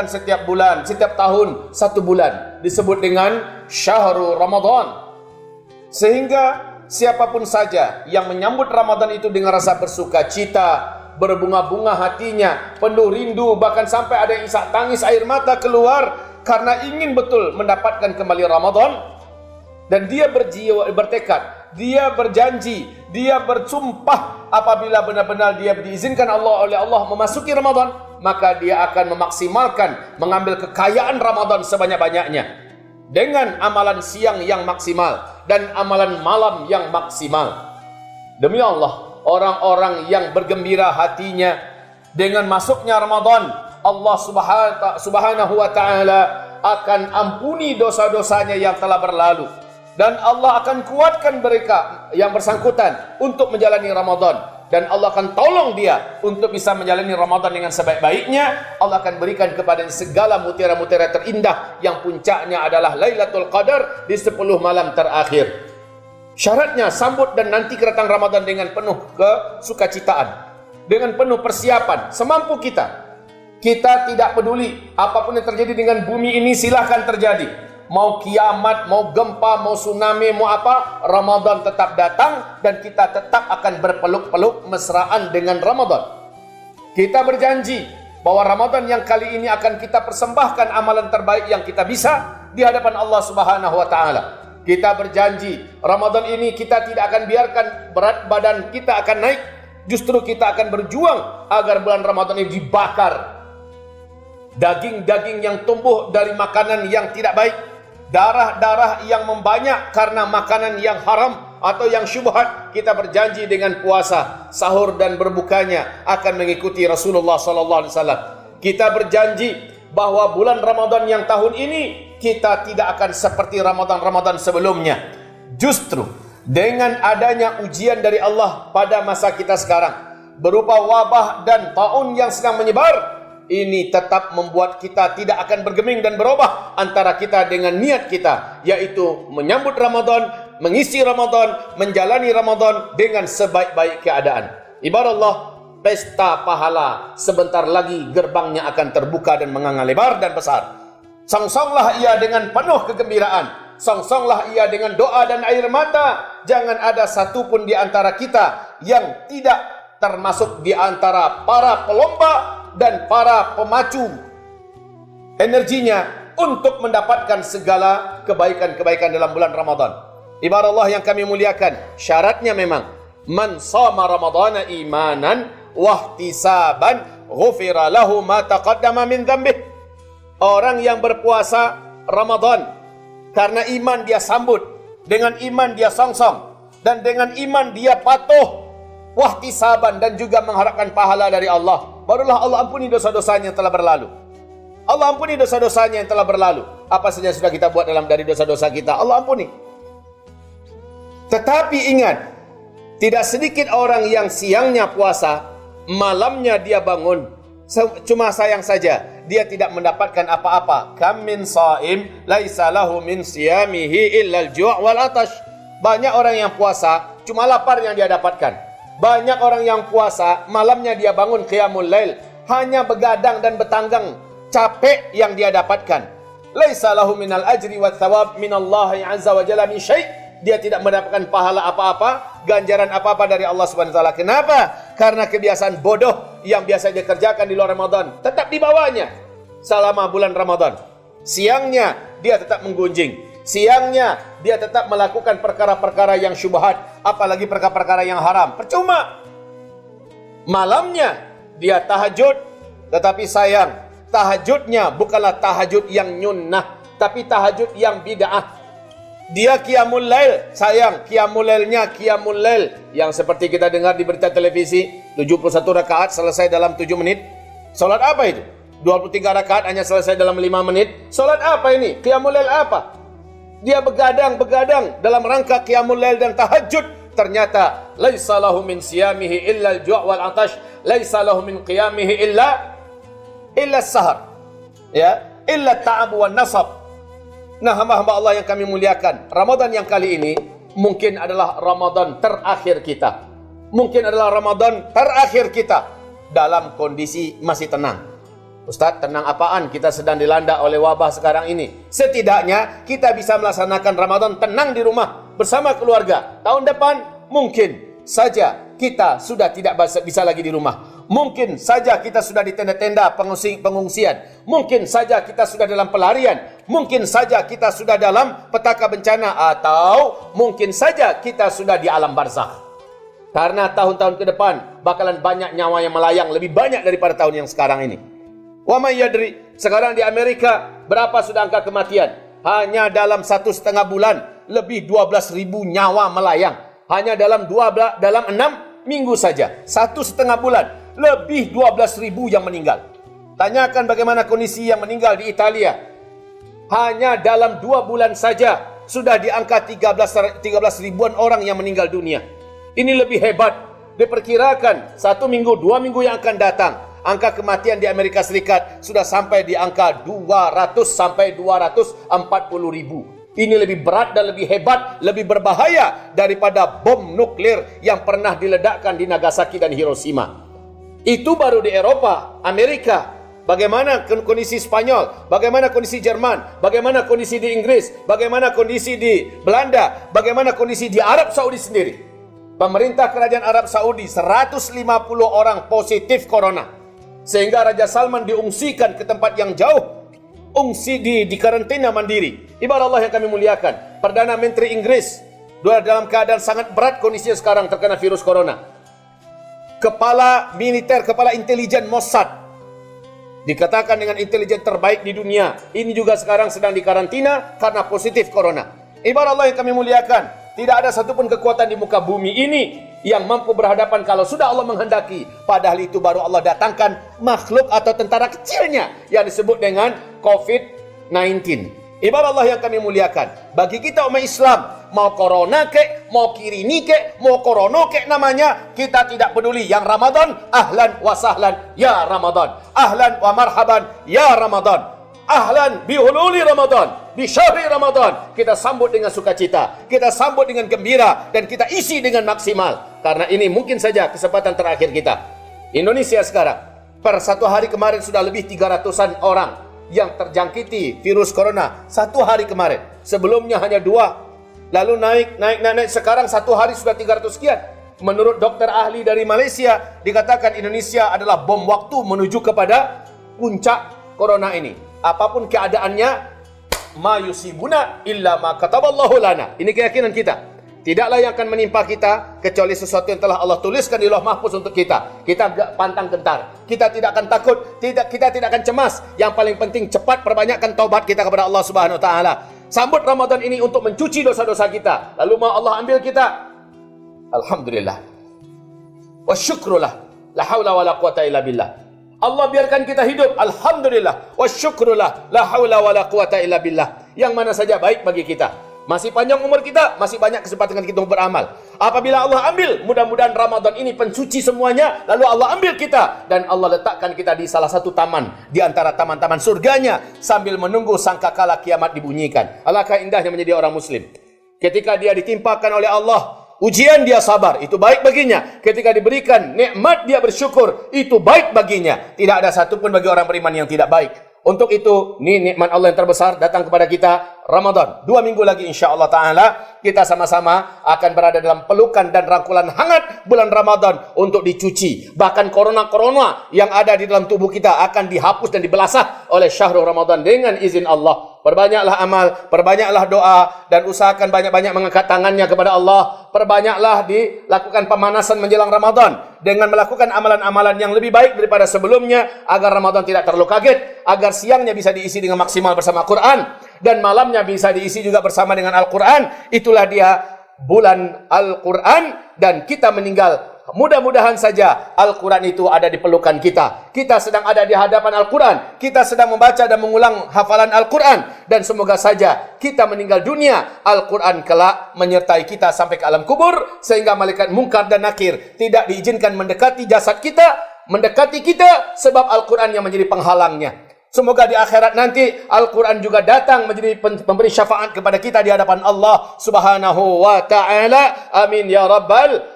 setiap bulan, setiap tahun, satu bulan disebut dengan Syahrul Ramadan. Sehingga siapapun saja yang menyambut Ramadan itu dengan rasa bersuka cita, berbunga-bunga hatinya, penuh rindu, bahkan sampai ada yang isak tangis air mata keluar karena ingin betul mendapatkan kembali Ramadan, dan dia bertekad, dia berjanji, dia bersumpah apabila benar-benar dia diizinkan Allah oleh Allah memasuki Ramadan, maka dia akan memaksimalkan mengambil kekayaan Ramadan sebanyak-banyaknya dengan amalan siang yang maksimal dan amalan malam yang maksimal. Demi Allah, orang-orang yang bergembira hatinya dengan masuknya Ramadan, Allah Subhanahu wa taala akan ampuni dosa-dosanya yang telah berlalu, dan Allah akan kuatkan mereka yang bersangkutan untuk menjalani Ramadan, dan Allah akan tolong dia untuk bisa menjalani Ramadan dengan sebaik-baiknya. Allah akan berikan kepada segala mutiara-mutiara terindah yang puncaknya adalah Lailatul Qadar di 10 malam terakhir. Syaratnya sambut dan nanti kedatangan Ramadan dengan penuh kesukacitaan, dengan penuh persiapan semampu kita. Kita tidak peduli apapun yang terjadi dengan bumi ini, silahkan terjadi. Mau kiamat, mau gempa, mau tsunami, mau apa, Ramadan tetap datang dan kita tetap akan berpeluk-peluk mesraan dengan Ramadan. Kita berjanji bahwa Ramadan yang kali ini akan kita persembahkan amalan terbaik yang kita bisa di hadapan Allah Subhanahu wa taala. Kita berjanji Ramadan ini kita tidak akan biarkan berat badan kita akan naik, justru kita akan berjuang agar bulan Ramadan ini dibakar daging-daging yang tumbuh dari makanan yang tidak baik, darah-darah yang membanyak karena makanan yang haram atau yang syubhat. Kita berjanji dengan puasa, sahur dan berbukanya akan mengikuti Rasulullah sallallahu alaihi wasallam. Kita berjanji bahwa bulan Ramadan yang tahun ini kita tidak akan seperti Ramadan-Ramadan sebelumnya. Justru dengan adanya ujian dari Allah pada masa kita sekarang berupa wabah dan taun yang sedang menyebar, ini tetap membuat kita tidak akan bergeming dan berubah antara kita dengan niat kita, yaitu menyambut Ramadan, mengisi Ramadan, menjalani Ramadan dengan sebaik-baik keadaan. Ibarat Allah, pesta pahala sebentar lagi gerbangnya akan terbuka dan menganga lebar dan besar. Songsonglah ia dengan penuh kegembiraan, songsonglah ia dengan doa dan air mata. Jangan ada satupun di antara kita yang tidak termasuk di antara para pelomba dan para pemacu energinya untuk mendapatkan segala kebaikan-kebaikan dalam bulan Ramadan. Ibarat Allah yang kami muliakan, syaratnya memang man shama ramadhana imanan wahtisaban ghufira lahu ma taqaddama min dzambih. Orang yang berpuasa Ramadan karena iman dia sambut, dengan iman dia songsong, dan dengan iman dia patuh, wahtisaban, dan juga mengharapkan pahala dari Allah, barulah Allah ampuni dosa-dosanya yang telah berlalu. Allah ampuni dosa-dosanya yang telah berlalu. Apa saja sudah kita buat dari dosa-dosa kita, Allah ampuni. Tetapi ingat, tidak sedikit orang yang siangnya puasa, malamnya dia bangun, cuma sayang saja dia tidak mendapatkan apa-apa. Kam min shaim laisa lahu min siyamihi illa al-ju' wal atash. Banyak orang yang puasa cuma lapar yang dia dapatkan. Banyak orang yang puasa malamnya dia bangun qiyamul lail, hanya begadang dan bertanggang, capek yang dia dapatkan. Laisa lahu minal ajri wat thawab minallahi azza wa jalla min syai'. Dia tidak mendapatkan pahala apa-apa, ganjaran apa-apa dari Allah Subhanahu wa taala. Kenapa? Karena kebiasaan bodoh yang biasa dia kerjakan di luar Ramadan tetap dibawanya selama bulan Ramadan. Siangnya dia tetap menggunjing, siangnya dia tetap melakukan perkara-perkara yang syubhat, apalagi perkara-perkara yang haram. Percuma. Malamnya dia tahajud, tetapi sayang, tahajudnya bukanlah tahajud yang nyunnah, tapi tahajud yang bid'ah. Dia qiyamul lail, sayang, qiyamul lailnya qiyamul lail yang seperti kita dengar di berita televisi, 71 rakaat selesai dalam 7 menit. Salat apa itu? 23 rakaat hanya selesai dalam 5 menit. Salat apa ini? Qiyamul lail apa? Dia begadang dalam rangka qiyamul lail dan tahajud. Ternyata laisa lahu min siyamihi illa al-ju' wal 'atash, laisa lahu min qiyamihi illa as-sahar. Ya, illa ta'ab wan nasab. Nah, hamba-hamba Allah yang kami muliakan, Ramadan yang kali ini mungkin adalah Ramadan terakhir kita. Mungkin adalah Ramadan terakhir kita dalam kondisi masih tenang. Ustaz, tenang apaan? Kita sedang dilanda oleh wabah sekarang ini. Setidaknya kita bisa melaksanakan Ramadan tenang di rumah bersama keluarga. Tahun depan mungkin saja kita sudah tidak bisa lagi di rumah. Mungkin saja kita sudah di tenda-tenda pengungsian. Mungkin saja kita sudah dalam pelarian. Mungkin saja kita sudah dalam petaka bencana. Atau mungkin saja kita sudah di alam barzakh. Karena tahun-tahun ke depan bakalan banyak nyawa yang melayang, lebih banyak daripada tahun yang sekarang ini. Wa may yadri, sekarang di Amerika berapa sudah angka kematian? Hanya dalam 1,5 bulan lebih 12.000 nyawa melayang. Hanya dalam 6 minggu saja, 1,5 bulan lebih 12.000 yang meninggal. Tanyakan bagaimana kondisi yang meninggal di Italia. Hanya dalam 2 bulan saja sudah di angka 13 ribuan orang yang meninggal dunia. Ini lebih hebat. Diperkirakan 1 minggu, 2 minggu yang akan datang, angka kematian di Amerika Serikat sudah sampai di angka 200 sampai 240 ribu. Ini lebih berat dan lebih hebat, lebih berbahaya daripada bom nuklir yang pernah diledakkan di Nagasaki dan Hiroshima. Itu baru di Eropa, Amerika. Bagaimana kondisi Spanyol, bagaimana kondisi Jerman, bagaimana kondisi di Inggris, bagaimana kondisi di Belanda, bagaimana kondisi di Arab Saudi sendiri. Pemerintah Kerajaan Arab Saudi 150 orang positif corona. Sehingga Raja Salman diungsikan ke tempat yang jauh. Ungsi di karantina mandiri. Ibarat Allah yang kami muliakan. Perdana Menteri Inggris dalam keadaan sangat berat kondisinya sekarang terkena virus corona. Kepala militer, kepala intelijen Mossad, dikatakan dengan intelijen terbaik di dunia, ini juga sekarang sedang dikarantina karena positif corona. Ibarat Allah yang kami muliakan. Tidak ada satupun kekuatan di muka bumi ini yang mampu berhadapan kalau sudah Allah menghendaki. Padahal itu baru Allah datangkan makhluk atau tentara kecilnya yang disebut dengan COVID-19. Ibarat Allah yang kami muliakan. Bagi kita umat Islam, mau corona kek, mau kirini kek, mau korono kek namanya, kita tidak peduli. Yang Ramadan, ahlan wa sahlan ya Ramadan. Ahlan wa marhaban ya Ramadan. Ahlan bihululi Ramadan, di syahri Ramadan. Kita sambut dengan sukacita, kita sambut dengan gembira, dan kita isi dengan maksimal. Karena ini mungkin saja kesempatan terakhir kita. Indonesia sekarang, per 1 hari kemarin sudah lebih 300-an orang yang terjangkiti virus corona. 1 hari kemarin, sebelumnya hanya 2. Lalu naik. Sekarang 1 hari sudah 300 sekian. Menurut dokter ahli dari Malaysia, dikatakan Indonesia adalah bom waktu menuju kepada puncak corona ini. Apapun keadaannya, ma yusibuna illa ma kataballahu lana. Ini keyakinan kita. Tidaklah yang akan menimpa kita kecuali sesuatu yang telah Allah tuliskan di Lauh Mahfuz untuk kita. Kita tidak pantang gentar. Kita tidak akan takut. Kita tidak akan cemas. Yang paling penting cepat perbanyakkan taubat kita kepada Allah Subhanahu wa taala. Sambut Ramadan ini untuk mencuci dosa-dosa kita. Lalu mau Allah ambil kita. Alhamdulillah. Wa syukrullah. La haula wa la quwata illa billah. Allah biarkan kita hidup, alhamdulillah, wa syukrullah, la haula wa la quwata illa billah. Yang mana saja baik bagi kita. Masih panjang umur kita, masih banyak kesempatan kita untuk beramal. Apabila Allah ambil, mudah-mudahan Ramadan ini pencuci semuanya, lalu Allah ambil kita, dan Allah letakkan kita di salah satu taman, di antara taman-taman surganya, sambil menunggu sangkakala kiamat dibunyikan. Alangkah indahnya menjadi orang muslim. Ketika dia ditimpakan oleh Allah ujian, dia sabar, itu baik baginya. Ketika diberikan nikmat, dia bersyukur, itu baik baginya. Tidak ada satupun bagi orang beriman yang tidak baik. Untuk itu, ini nikmat Allah yang terbesar datang kepada kita, Ramadan. 2 minggu lagi insyaAllah ta'ala, kita sama-sama akan berada dalam pelukan dan rangkulan hangat bulan Ramadan untuk dicuci. Bahkan corona-corona yang ada di dalam tubuh kita akan dihapus dan dibelasah oleh syahrul Ramadan dengan izin Allah. Perbanyaklah amal, perbanyaklah doa, dan usahakan banyak-banyak mengangkat tangannya kepada Allah. Perbanyaklah dilakukan pemanasan menjelang Ramadan dengan melakukan amalan-amalan yang lebih baik daripada sebelumnya, agar Ramadan tidak terlalu kaget, agar siangnya bisa diisi dengan maksimal bersama Quran, dan malamnya bisa diisi juga bersama dengan Al-Quran. Itulah dia bulan Al-Quran, dan kita meninggal. Mudah-mudahan saja Al-Quran itu ada di pelukan kita. Kita sedang ada di hadapan Al-Quran. Kita sedang membaca dan mengulang hafalan Al-Quran. Dan semoga saja kita meninggal dunia, Al-Quran kelak menyertai kita sampai ke alam kubur. Sehingga malaikat mungkar dan nakir tidak diizinkan mendekati jasad kita, mendekati kita, sebab Al-Quran yang menjadi penghalangnya. Semoga di akhirat nanti Al-Quran juga datang menjadi pemberi syafaat kepada kita di hadapan Allah Subhanahu wa ta'ala. Amin ya Rabbal